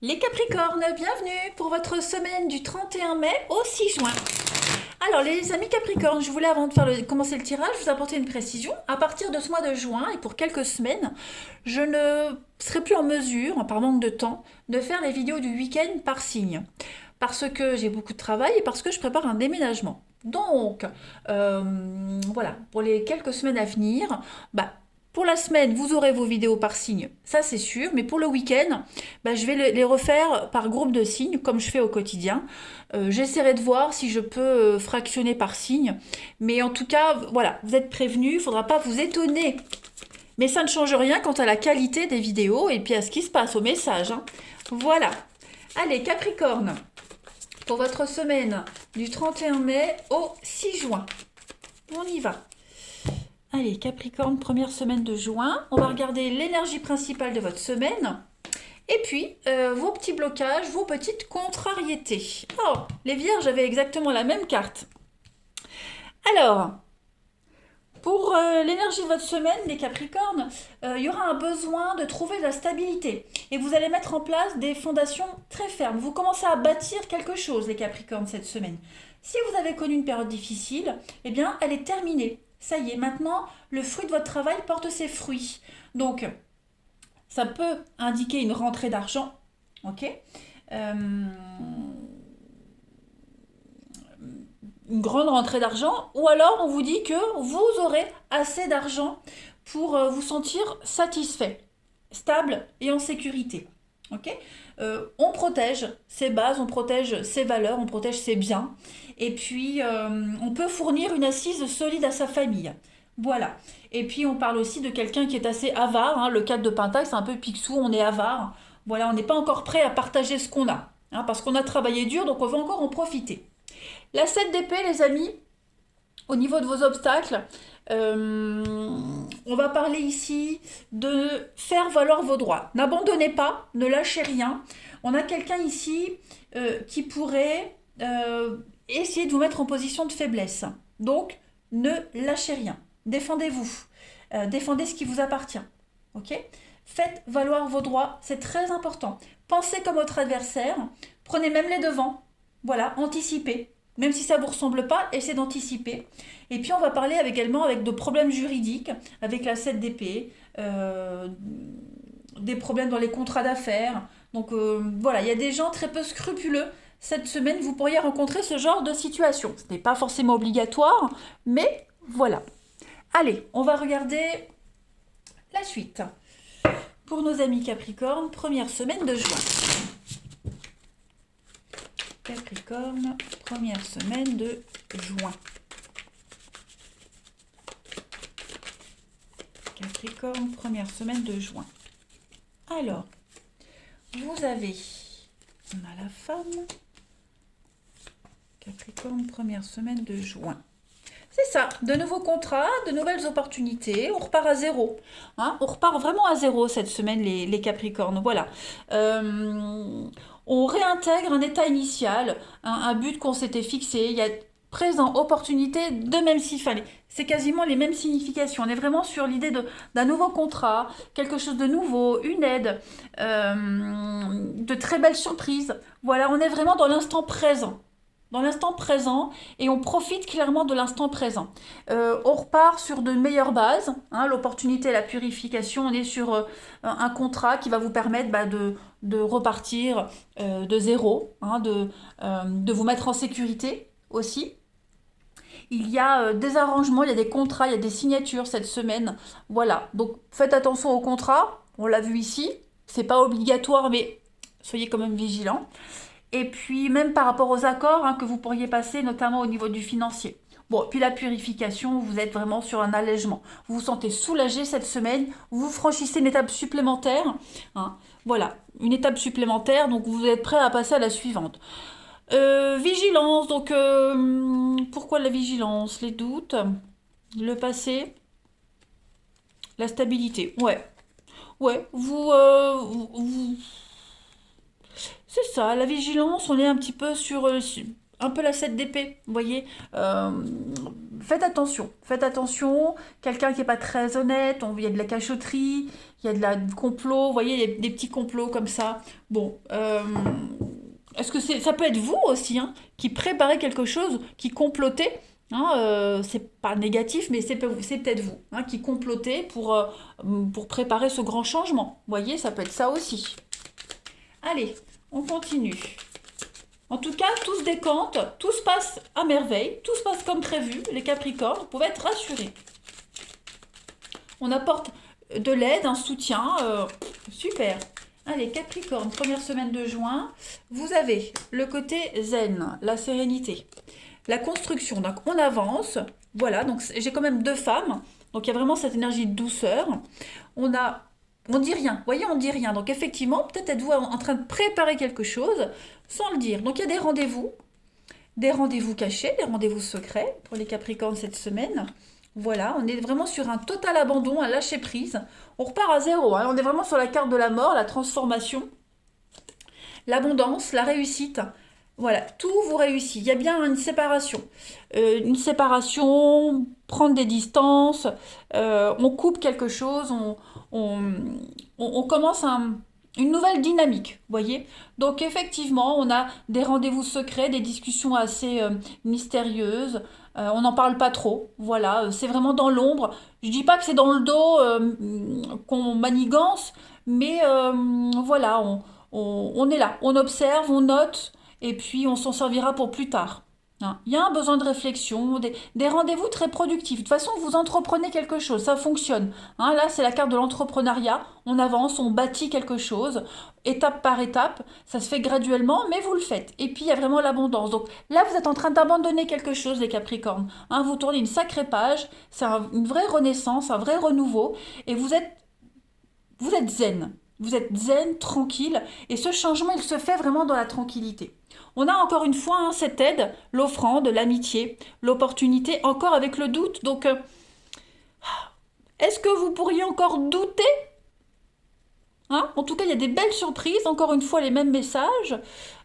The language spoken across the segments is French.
Les Capricornes, bienvenue pour votre semaine du 31 mai au 6 juin. Alors les amis Capricornes, je voulais avant de commencer le tirage, vous apporter une précision. À partir de ce mois de juin et pour quelques semaines, je ne serai plus en mesure, par manque de temps, de faire les vidéos du week-end par signe. Parce que j'ai beaucoup de travail et parce que je prépare un déménagement. Donc, voilà, pour les quelques semaines à venir, pour la semaine, vous aurez vos vidéos par signe, ça c'est sûr, mais pour le week-end, je vais les refaire par groupe de signes, comme je fais au quotidien. J'essaierai de voir si je peux fractionner par signe, mais en tout cas, voilà, vous êtes prévenus, il ne faudra pas vous étonner. Mais ça ne change rien quant à la qualité des vidéos et puis à ce qui se passe au message, hein. Voilà. Allez, Capricorne, pour votre semaine du 31 mai au 6 juin. On y va. Allez, Capricorne, première semaine de juin. On va regarder l'énergie principale de votre semaine. Et puis, vos petits blocages, vos petites contrariétés. Oh, les vierges avaient exactement la même carte. Alors, pour l'énergie de votre semaine, les Capricornes, il y aura un besoin de trouver de la stabilité. Et vous allez mettre en place des fondations très fermes. Vous commencez à bâtir quelque chose, les Capricornes, cette semaine. Si vous avez connu une période difficile, eh bien, elle est terminée. Ça y est, maintenant, le fruit de votre travail porte ses fruits. Donc, ça peut indiquer une rentrée d'argent, ok. Une grande rentrée d'argent, ou alors on vous dit que vous aurez assez d'argent pour vous sentir satisfait, stable et en sécurité. Ok. On protège ses bases, on protège ses valeurs, on protège ses biens, et puis on peut fournir une assise solide à sa famille. Voilà. Et puis on parle aussi de quelqu'un qui est assez avare, hein. Le 4 de Pentacle, c'est un peu Picsou, on est avare. Voilà, on n'est pas encore prêt à partager ce qu'on a, hein, parce qu'on a travaillé dur, donc on va encore en profiter. La 7 d'épée, les amis, au niveau de vos obstacles, on va parler ici de faire valoir vos droits. N'abandonnez pas, ne lâchez rien. On a quelqu'un ici qui pourrait essayer de vous mettre en position de faiblesse. Donc, ne lâchez rien. Défendez-vous. Défendez ce qui vous appartient. Ok. Faites valoir vos droits, c'est très important. Pensez comme votre adversaire. Prenez même les devants. Voilà, anticipez. Même si ça ne vous ressemble pas, essayez d'anticiper. Et puis on va parler également avec de problèmes juridiques, avec la 7 d'épée, des problèmes dans les contrats d'affaires. Donc voilà, il y a des gens très peu scrupuleux. Cette semaine, vous pourriez rencontrer ce genre de situation. Ce n'est pas forcément obligatoire, mais voilà. Allez, on va regarder la suite. Pour nos amis Capricorne, première semaine de juin. Capricorne, première semaine de juin. Capricorne, première semaine de juin. Alors, vous avez, on a la femme. Capricorne, première semaine de juin. C'est ça, de nouveaux contrats, de nouvelles opportunités, on repart à zéro. Hein, on repart vraiment à zéro cette semaine, les Capricornes. Voilà. On réintègre un état initial, un but qu'on s'était fixé. Il y a présent, opportunité, de même s'il fallait. C'est quasiment les mêmes significations. On est vraiment sur l'idée d'un nouveau contrat, quelque chose de nouveau, une aide, de très belles surprises. Voilà, on est vraiment dans l'instant présent. Dans l'instant présent, et on profite clairement de l'instant présent. On repart sur de meilleures bases, hein, l'opportunité, la purification, on est sur un contrat qui va vous permettre de repartir de zéro, hein, de vous mettre en sécurité aussi. Il y a des arrangements, il y a des contrats, il y a des signatures cette semaine. Voilà, donc faites attention aux contrats, on l'a vu ici, c'est pas obligatoire, mais soyez quand même vigilants. Et puis même par rapport aux accords, hein, que vous pourriez passer, notamment au niveau du financier. Bon, puis la purification, vous êtes vraiment sur un allègement. Vous vous sentez soulagé cette semaine, vous franchissez une étape supplémentaire. Hein, voilà, une étape supplémentaire, donc vous êtes prêt à passer à la suivante. Vigilance, donc pourquoi la vigilance? Les doutes, le passé, la stabilité. Ouais, ouais, c'est ça, la vigilance, on est un petit peu sur un peu la 7 d'épée, vous voyez. faites attention. Faites attention. Quelqu'un qui n'est pas très honnête, il y a de la cachotterie, il y a du complot. Vous voyez, il y a des petits complots comme ça. Bon, est-ce que ça peut être vous aussi, hein, qui préparez quelque chose, qui complotez, hein, c'est pas négatif, mais c'est peut-être vous, hein, qui complotez pour préparer ce grand changement. Vous voyez, ça peut être ça aussi. Allez, on continue. En tout cas, tout se décante, tout se passe à merveille, tout se passe comme prévu. Les Capricornes, vous pouvez être rassurés. On apporte de l'aide, un soutien, super. Allez, Capricorne, première semaine de juin, vous avez le côté zen, la sérénité, la construction. Donc, on avance. Voilà, donc j'ai quand même deux femmes. Donc, il y a vraiment cette énergie de douceur. On dit rien. Vous voyez, on dit rien. Donc, effectivement, peut-être êtes-vous en train de préparer quelque chose sans le dire. Donc, il y a des rendez-vous cachés, des rendez-vous secrets pour les Capricornes cette semaine. Voilà, on est vraiment sur un total abandon, un lâcher-prise. On repart à zéro, hein. On est vraiment sur la carte de la mort, la transformation, l'abondance, la réussite. Voilà, tout vous réussit. Il y a bien une séparation. Prendre des distances, on coupe quelque chose, on commence une nouvelle dynamique, vous voyez. Donc effectivement, on a des rendez-vous secrets, des discussions assez mystérieuses. On n'en parle pas trop, voilà. C'est vraiment dans l'ombre. Je dis pas que c'est dans le dos qu'on manigance, mais voilà, on est là, on observe, on note, et puis on s'en servira pour plus tard. Hein. Il y a un besoin de réflexion, des rendez-vous très productifs. De toute façon, vous entreprenez quelque chose, ça fonctionne. Hein, là, c'est la carte de l'entrepreneuriat. On avance, on bâtit quelque chose, étape par étape. Ça se fait graduellement, mais vous le faites. Et puis, il y a vraiment l'abondance. Donc là, vous êtes en train d'abandonner quelque chose, les Capricornes. Hein, vous tournez une sacrée page. C'est une vraie renaissance, un vrai renouveau. Et vous êtes zen. Vous êtes zen, tranquille. Et ce changement, il se fait vraiment dans la tranquillité. On a encore une fois cette aide, l'offrande, l'amitié, l'opportunité, encore avec le doute. Donc, est-ce que vous pourriez encore douter? Hein? En tout cas, il y a des belles surprises, encore une fois, les mêmes messages.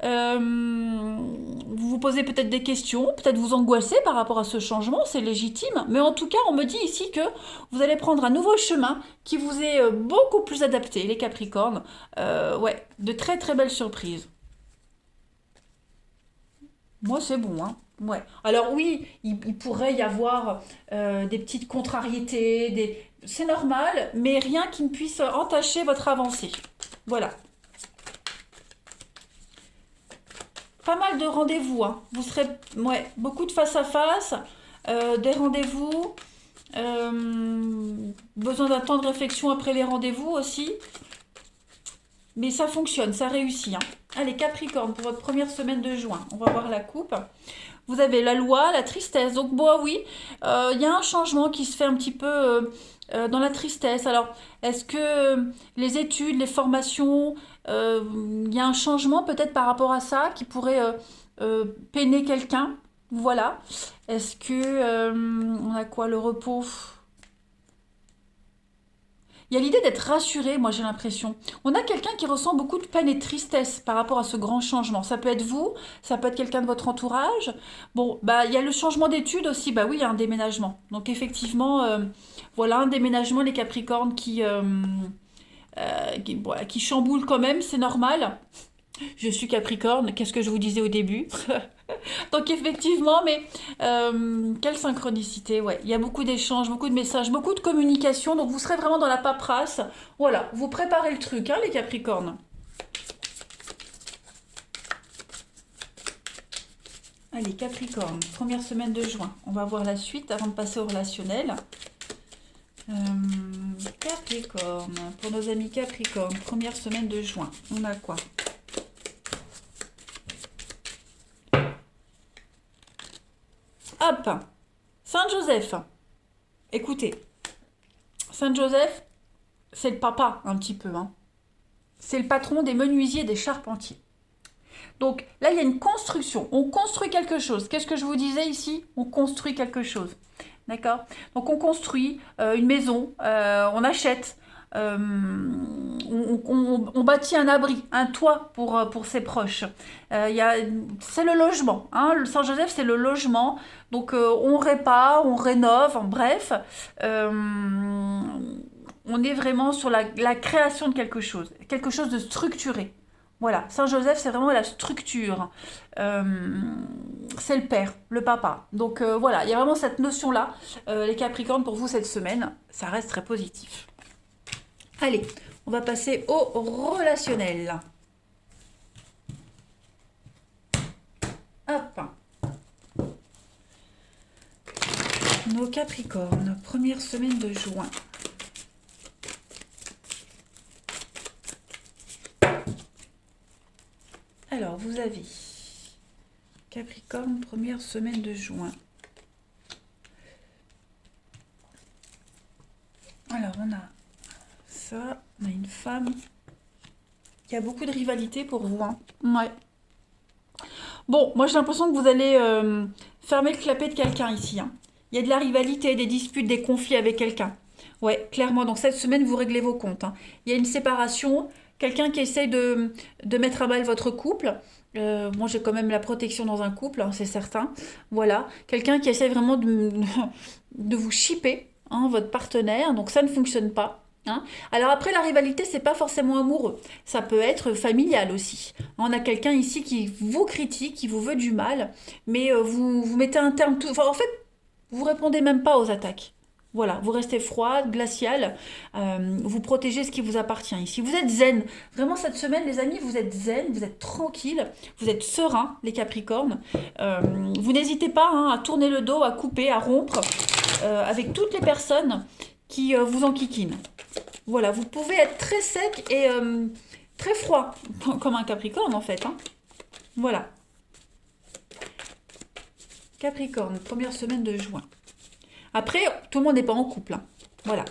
Vous vous posez peut-être des questions, peut-être vous angoissez par rapport à ce changement, c'est légitime. Mais en tout cas, on me dit ici que vous allez prendre un nouveau chemin qui vous est beaucoup plus adapté, les Capricornes. Ouais, de très très belles surprises. Moi, c'est bon, hein. Ouais. Alors oui, il pourrait y avoir des petites contrariétés, c'est normal, mais rien qui ne puisse entacher votre avancée. Voilà. Pas mal de rendez-vous, hein. Vous serez, ouais, beaucoup de face à face, des rendez-vous, besoin d'un temps de réflexion après les rendez-vous aussi. Mais ça fonctionne, ça réussit, hein. Allez, Capricorne, pour votre première semaine de juin, on va voir la coupe. Vous avez la loi, la tristesse. Donc, bon, oui, il y a un changement qui se fait un petit peu dans la tristesse. Alors, est-ce que les études, les formations, il y a un changement peut-être par rapport à ça qui pourrait peiner quelqu'un? Voilà. Est-ce que on a quoi, le repos? Il y a l'idée d'être rassuré, moi j'ai l'impression. On a quelqu'un qui ressent beaucoup de peine et de tristesse par rapport à ce grand changement. Ça peut être vous, ça peut être quelqu'un de votre entourage. Bon, bah il y a le changement d'études aussi, bah oui, il y a un déménagement. Donc effectivement, voilà un déménagement, les Capricornes voilà, qui chamboule quand même, c'est normal. Je suis Capricorne, qu'est-ce que je vous disais au début? Donc effectivement, mais quelle synchronicité, ouais. Il y a beaucoup d'échanges, beaucoup de messages, beaucoup de communication, donc vous serez vraiment dans la paperasse. Voilà, vous préparez le truc, hein, les Capricornes. Allez, Capricorne, première semaine de juin. On va voir la suite avant de passer au relationnel. Capricorne, pour nos amis Capricorne, première semaine de juin. On a quoi? Hop, Saint-Joseph. Écoutez, Saint-Joseph, c'est le papa un petit peu, hein. C'est le patron des menuisiers et des charpentiers. Donc là, il y a une construction. On construit quelque chose. Qu'est-ce que je vous disais ici? On construit quelque chose. D'accord? Donc on construit une maison, on achète on bâtit un abri, un toit pour ses proches. C'est le logement, hein. Le Saint-Joseph, c'est le logement. Donc, on répare, on rénove, bref. On est vraiment sur la création de quelque chose de structuré. Voilà, Saint-Joseph, c'est vraiment la structure. C'est le père, le papa. Donc voilà, il y a vraiment cette notion-là. Les Capricornes, pour vous, cette semaine, ça reste très positif. Allez, on va passer au relationnel. Hop. Nos Capricornes, première semaine de juin. Alors, vous avez Capricorne, première semaine de juin. Alors, on a ça, on a une femme. Il y a beaucoup de rivalité pour vous, hein. Ouais. Bon, moi j'ai l'impression que vous allez fermer le clapet de quelqu'un ici, hein. Il y a de la rivalité, des disputes, des conflits avec quelqu'un. Ouais, clairement. Donc cette semaine, vous réglez vos comptes, hein. Il y a une séparation, quelqu'un qui essaye de mettre à mal votre couple. Moi, j'ai quand même la protection dans un couple, hein, c'est certain. Voilà. Quelqu'un qui essaye vraiment de vous shipper, hein, votre partenaire. Donc ça ne fonctionne pas, hein. Alors après, la rivalité, c'est pas forcément amoureux. Ça peut être familial aussi. On a quelqu'un ici qui vous critique, qui vous veut du mal, mais vous mettez un terme tout. Enfin, en fait, vous répondez même pas aux attaques. Voilà, vous restez froide, glacial, vous protégez ce qui vous appartient ici. Vous êtes zen. Vraiment, cette semaine, les amis, vous êtes zen, vous êtes tranquille, vous êtes serein, les Capricornes. Vous n'hésitez pas, hein, à tourner le dos, à couper, à rompre avec toutes les personnes qui vous enquiquinent. Voilà, vous pouvez être très sec et très froid, comme un Capricorne en fait, hein. Voilà. Capricorne, première semaine de juin. Après, tout le monde n'est pas en couple, hein. Voilà.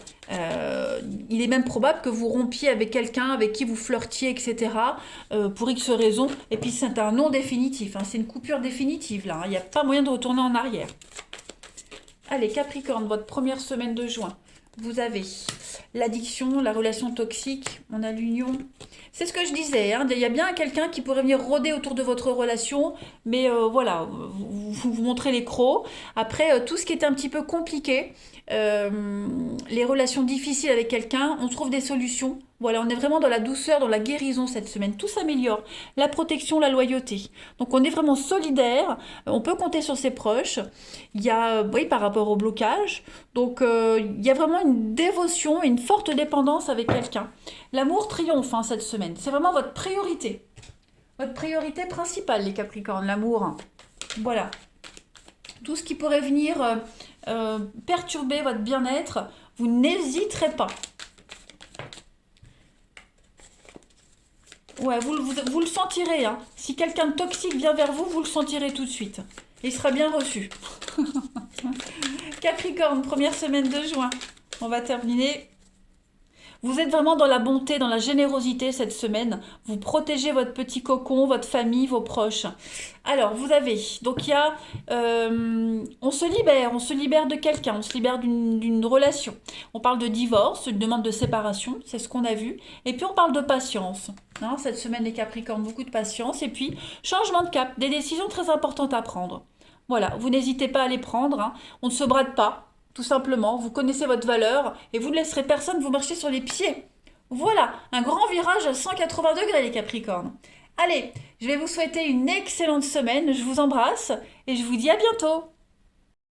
Il est même probable que vous rompiez avec quelqu'un avec qui vous flirtiez, etc. Pour X raisons. Et puis c'est un non définitif, hein. C'est une coupure définitive là, hein. Il n'y a pas moyen de retourner en arrière. Allez, Capricorne, votre première semaine de juin. Vous avez l'addiction, la relation toxique, on a l'union. C'est ce que je disais, hein. Il y a bien quelqu'un qui pourrait venir rôder autour de votre relation, mais voilà, vous montrez les crocs. Après, tout ce qui est un petit peu compliqué, les relations difficiles avec quelqu'un, on trouve des solutions. Voilà, on est vraiment dans la douceur, dans la guérison cette semaine. Tout s'améliore. La protection, la loyauté. Donc on est vraiment solidaire. On peut compter sur ses proches. Il y a, oui, par rapport au blocage. Donc il y a vraiment une dévotion, une forte dépendance avec quelqu'un. L'amour triomphe, hein, cette semaine. C'est vraiment votre priorité. Votre priorité principale, les Capricornes, l'amour, hein. Voilà. Tout ce qui pourrait venir perturber votre bien-être, vous n'hésiterez pas. Ouais, vous le sentirez, hein. Si quelqu'un de toxique vient vers vous, vous le sentirez tout de suite. Il sera bien reçu. Capricorne, première semaine de juin. On va terminer. Vous êtes vraiment dans la bonté, dans la générosité cette semaine. Vous protégez votre petit cocon, votre famille, vos proches. Alors, vous avez, donc il y a, on se libère de quelqu'un, on se libère d'une relation. On parle de divorce, une demande de séparation, c'est ce qu'on a vu. Et puis on parle de patience, hein. Cette semaine, les Capricornes, beaucoup de patience. Et puis, changement de cap, des décisions très importantes à prendre. Voilà, vous n'hésitez pas à les prendre, hein. On ne se brade pas. Tout simplement, vous connaissez votre valeur et vous ne laisserez personne vous marcher sur les pieds. Voilà, un grand virage à 180 degrés les Capricornes. Allez, je vais vous souhaiter une excellente semaine, je vous embrasse et je vous dis à bientôt.